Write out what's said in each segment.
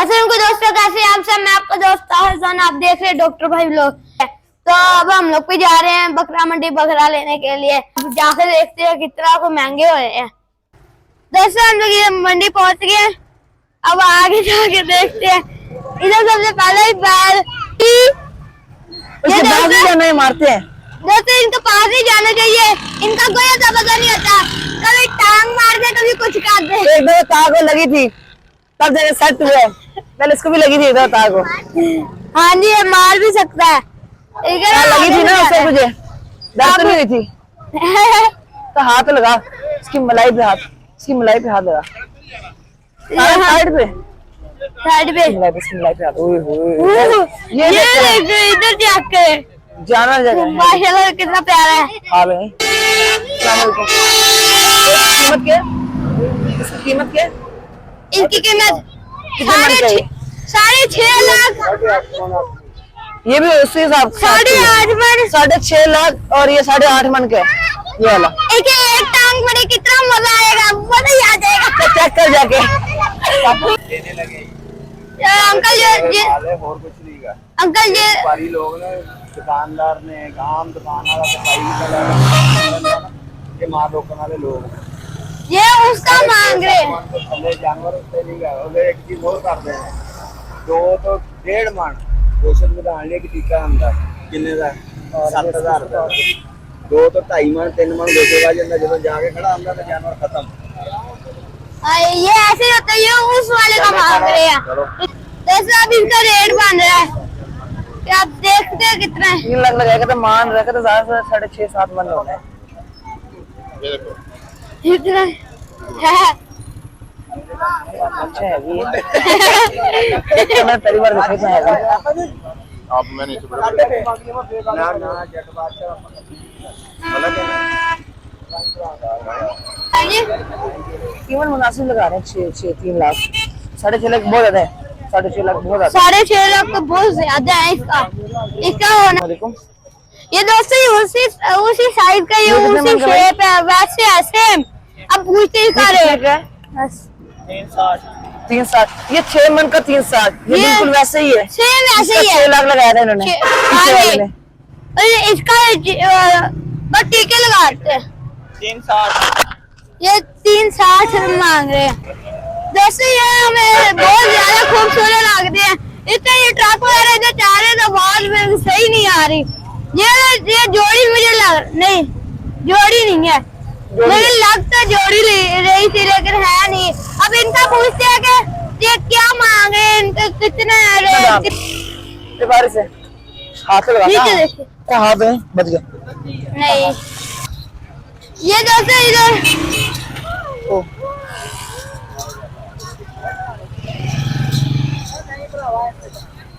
अस्सलाम को दोस्तों, कैसे हैं आप सब। मैं आपका दोस्त हसन, आप देख रहे हैं डॉक्टर भाई लोग। तो अब हम लोग पे जा रहे हैं बकरा मंडी बकरा लेने के लिए। जाकर देखते हैं कितना को महंगे हुए हैं। दोस्तों हम लोग ये मंडी पहुंच गए। अब आगे जाके देखते हैं। इधर सबसे पहले ही बैल नहीं मारते हैं। दोस्तों इनके पास ही जाना चाहिए, इनका कोई ऐसा पता नहीं होता, कभी टांग मार दे कभी कुछ कर दे। एक दो तार को लगी थी तब जगह सेट हुए, पहले इसको भी लगी थी इधर तार को। हाँ जी, ये मार भी सकता है। लगी थी ना उससे, मुझे दर्द तो नहीं थी तो हाथ लगा इसकी मलाई पे, मलाई पे हाथ लगा, साइड पे मलाई पे हाथ। ये इधर जाके जानवर जगह माशाल्लाह कितना प्यारा है। कीमत क्या? इसकी कीमत साढ़े 6 लाख। ये भी उसी हिसाब से 8.5 मन, 6.5 लाख और ये 8.5 मन का है ये वाला। एक टांग बड़े कितना मजा आएगा, मजा ही आ जाएगा। चेक कर जाके देने लगे अंकल ये और कुछ नहीं का अंकल ये व्यापारी लोग ने, दुकानदार ने, आम दुकान वाला सफाई के मार रोकने वाले लोग ये उसका मांग रहे थले जानवर उससे नहीं गए। एक चीज और कर रहे हैं, 2 तो 1.5 मन पोषण विधान लिया कि टीका अंदर किन्ने का 7,000 रुपए, 2 तो 2.5 मन 3 मन बेचेगा जिंदा जो जाके खड़ा अंदर तो जानवर खत्म। ये ऐसे होता है, ये उस वाले का मांग रहे हैं। जैसे अब इनका रेट बन रहा है, क्या आप देखते हैं कितना है। 3 लाख लगाएगा तो मान रखा तो ज्यादा से 6.5-7 मन होना है। इतना है अच्छा है ये मैं पहली बार देखा है। आप मैंने इसे बड़ा ना ना जट बादशाह अलग है। कीमत मुनासिब लगा रहे हैं 3 लाख। 6.5 लाख बहुत ज्यादा है। 6.5 लाख बहुत ज्यादा। 6.5 लाख तो बहुत ज्यादा है इसका होना। ये दोस्तों उसी साइज का, ये उसी शेप है, वैसे है सेम। अब पूछते ही का रेट है बस 360। ये 6 मन का 360, ये बिल्कुल वैसे ही है, सेम वैसे ही है। 6 लाख लगाया था इन्होंने। इसका बस टीके लगाते हैं 360। ये 360 मांग रहे हैं। दोस्तों ये हमें बहुत ज्यादा खूबसूरत लगते हैं। इतने ये ट्रक वगैरह इधर जा रहे तो आवाज में सही नहीं आ रही। ये जोड़ी मुझे नहीं, जोड़ी नहीं है, मुझे लगता जोड़ी रही थी लेकिन है नहीं। अब इनका पूछते हैं कि ये क्या मांगे, इनके कितने रेट। से हाथ लगा, हाथ में बच गया। नहीं ये दोस्तों इधर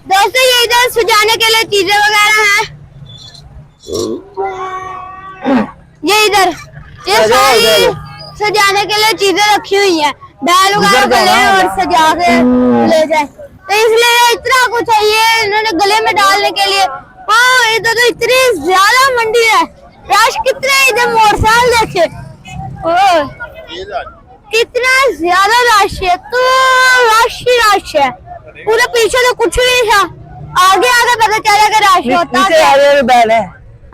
दोस्तों ये इधर सजाने के लिए चीजें वगैरह हैं। ये इधर ये सारी सजाने के लिए चीजें रखी हुई हैं, बैल वगैरह गले और सजा के ले जाए, तो इसलिए इतना कुछ है ये इन्होंने गले में डालने के लिए। हाँ इधर तो इतनी ज्यादा मंडी है, रश कितने इधर मोटरसाइकिल देखे, कितना ज्यादा रश है, तो रश ही रश है। पूरे पीछे तो कुछ नहीं था, आगे आगे पता चला कि रश होता है। बैल है,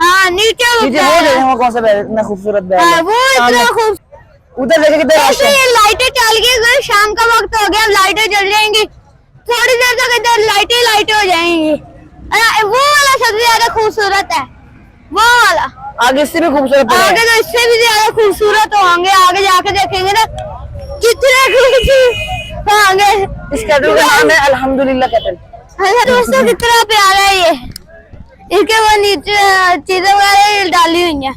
हाँ नीचे वो कौन सा बैल, इतना खूबसूरत बैल है। वो इतना खूब उधर देखे कितना रश है। ये लाइटें चल गई, शाम का वक्त हो गया, लाइटें जल जाएंगी, थोड़ी देर तक इधर लाइटें हो जाएंगी। वो वाला सबसे ज्यादा खूबसूरत है, वो वाला। आगे इससे भी खूबसूरत है, आगे तो इससे भी ज्यादा खूबसूरत होंगे, आगे जाके देखेंगे ना कितने खूबसूरत होंगे। इस कैटल का नाम है अल्हम्दुलिल्लाह कैटल। दोस्तों कितना प्यारा है ये, इसके वो नीचे चीजें वगैरह डाली हुई हैं,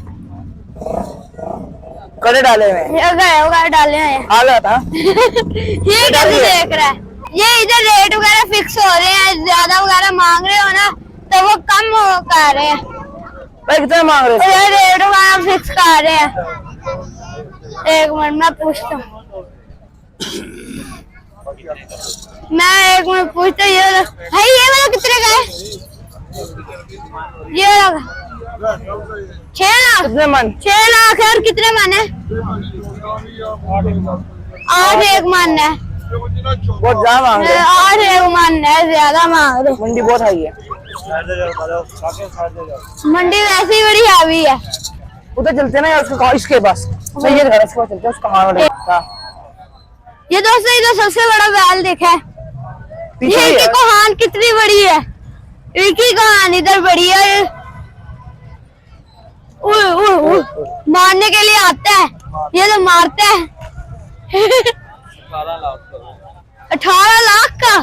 कड़े डाले हुए वगैरह डाले हुए हैं। आला था ये कैसे देख रहा है। ये इधर रेट वगैरह फिक्स हो रहे हैं, ज्यादा वगैरह मांग रहे हो ना तो वो कम कर रहे हैं। भाई कितना मांग रहे हो? रेट वगैरह फिक्स कर रहे हैं। एक मिनट मैं पूछता हूँ, मैं एक मिनट पूछता हूँ। ये वाला कितने का है? ये वाला 6 लाख। कितने मन? 6 लाख है। और कितने मन है? 8 एक मन है। बहुत ज्यादा मांग रहे हैं, 8 मान है, ज्यादा मांग रहे। मंडी बहुत हाई है। मंडी वैसे ही बड़ी हैवी है। उधर चलते ना यार, उसको इसके पास सही है, इसके पास चलते हैं, उसका मान वाले का ये दोस्तों इधर सबसे बड़ा बैल देखा है, पीछे ये ही इनकी है। कहान कितनी बड़ी है, इनकी कहान इधर बड़ी है। मारने के लिए आता है, ये तो मारता है। 18 लाख का,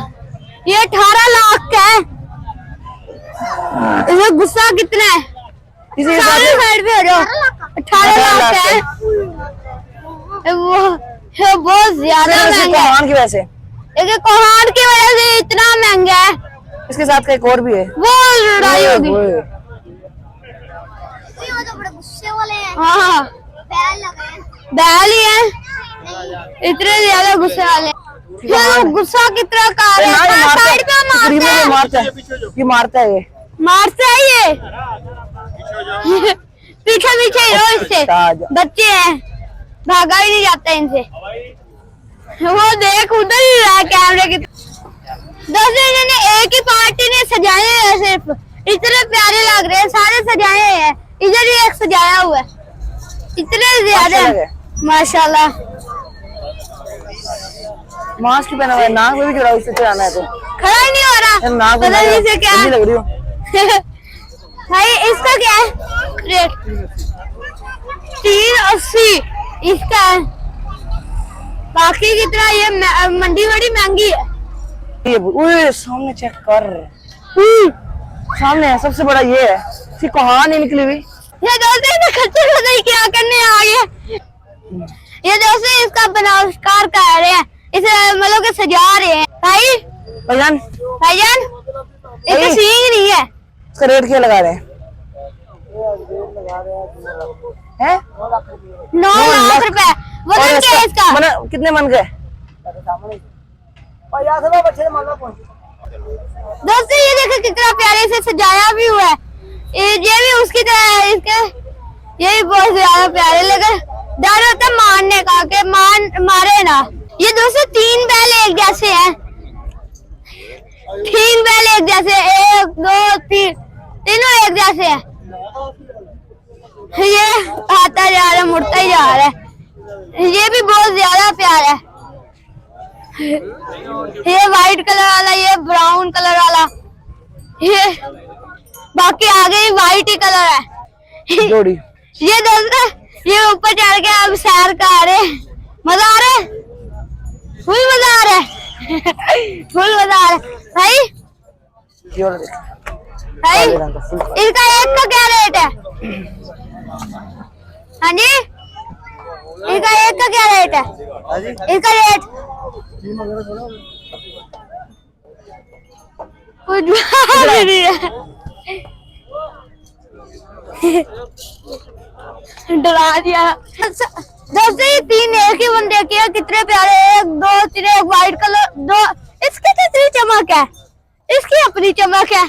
ये 18 लाख का है। इसमें गुस्सा कितना है, इसी सारे साइड पे हो जाओ। 18 लाख का है वो बहुत ज्यादा महंगा है। कहान की वजह से, एक कोहान की वजह से इतना महंगा है। इसके साथ का एक और भी है, वो लड़ाई होगी। तो बड़े गुस्से वाले हैं, हाँ बैल लगे बैल ही है, इतने ज्यादा गुस्से वाले। ये गुस्सा कितना कर रहे हैं, साइड पे मारते हैं, मारता है, ये मारता है, ये मारते हैं ये। पीछे पीछे ही रहो इससे, बच्चे हैं, भागा ही नहीं जाता इनसे। वो देख उधर ही रहा कैमरे की। दोस्तों इन्होंने एक ही पार्टी ने सजाए हैं, सिर्फ इतने प्यारे लग रहे हैं, सारे सजाए हैं। इधर ही एक सजाया हुआ है, इतने ज्यादा माशाल्लाह। मास्क भी पहना हुआ है, नाक में भी जुड़ा, इससे चढ़ाना है तो खड़ा ही नहीं हो रहा, नाक में पता नहीं इसे क्या ठंडी लग रही हो। भाई इसका क्या है रेट? 380 इसका है। बाकी कितना, ये मंडी बड़ी महंगी है। ये सामने चेक कर, सामने है, सबसे बड़ा ये है, इसकी कहान नहीं निकली हुई। ये दोस्तों खच्चर खच्चर क्या करने आ गए। ये दोस्तों इसका बनावट कर रहे हैं, इसे मतलब के सजा रहे हैं। भाईजान इसका सींग नहीं है। इसका रेट क्या लगा रहे हैं? 9 लाख रुपए वजन क्या है इसका? कितने मन गए? दोस्तों ये देखो कितना प्यारे से सजाया भी हुआ है, ये भी उसकी तरह है। इसके ये भी बहुत ज्यादा प्यारे लगे। डर होता है मारने का कि मारे ना। ये दोस्तों 3 बैल एक जैसे हैं, 3 बैल एक जैसे, 1 2 3 तीनों एक जैसे हैं। ये आता जा रहा है, मुड़ता ही जा रहा है। ये भी बहुत ज्यादा प्यारा है। ये व्हाइट कलर वाला, ये ब्राउन कलर वाला, ये बाकी आगे ही व्हाइट ही कलर है। जोड़ी ये दोस्तों ये ऊपर चढ़ के अब सैर कर रहे, मजा आ रहा है, फुल मजा आ रहा है। फुल मजा आ रहा है भाई। इसका एक का क्या रेट है? हाँ जी, इसका एक का क्या रेट है? इसका रेट कुछ नहीं है। डरा दिया। दोस्तों ये 3 एक ही बंदे के कितने प्यारे, 1 2 3, एक व्हाइट कलर, 2 इसकी कितनी चमक है, इसकी अपनी चमक है।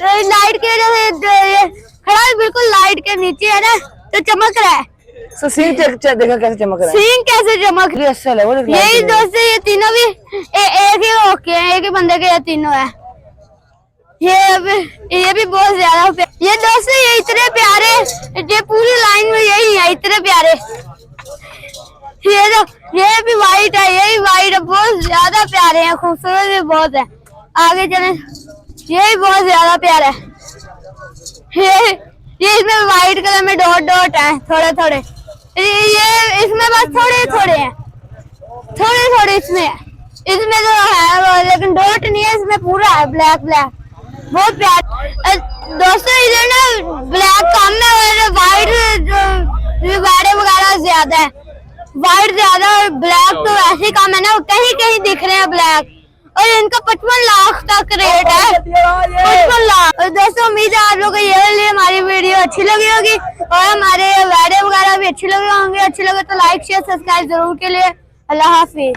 लाइट के वजह से खड़ा है, बिल्कुल लाइट के नीचे है ना, तो चमक रहा है। सींग देखा कैसे चमक रहा है, सींग कैसे चमक रही है। असल है वो। यही दोस्तों ये तीनों भी एक ही ओके हैं, एक ही बंदे के ये तीनों है। ये भी बहुत ज्यादा ये दोस्तों ये इतने प्यारे, ये पूरी लाइन में यही है, इतने प्यारे। ये भी वाइट है, ये भी वाइट है, बहुत ज्यादा प्यारे हैं, खूबसूरत भी बहुत है। आगे चले, ये भी बहुत ज्यादा प्यारा है। ये इसमें व्हाइट कलर में डॉट डॉट है, थोड़े थोड़े। ये इसमें बस थोड़े थोड़े हैं, थोड़े थोड़े इसमें तो है, लेकिन डॉट नहीं है, इसमें पूरा है ब्लैक ब्लैक, बहुत प्यार। दोस्तों इधर ना ब्लैक कम है और व्हाइट वगैरह ज्यादा है। व्हाइट ज्यादा और ब्लैक तो ऐसे कम है ना, कहीं कहीं दिख रहे हैं ब्लैक। और इनका 55 लाख तक रेट है, 55 लाख। और दोस्तों उम्मीद है आप लोगों को ये हमारी वीडियो अच्छी लगी होगी और हमारे वीडियो वगैरह भी अच्छी लगे होंगे। अच्छी लगे तो लाइक शेयर सब्सक्राइब जरूर के लिए। अल्लाह हाफिज।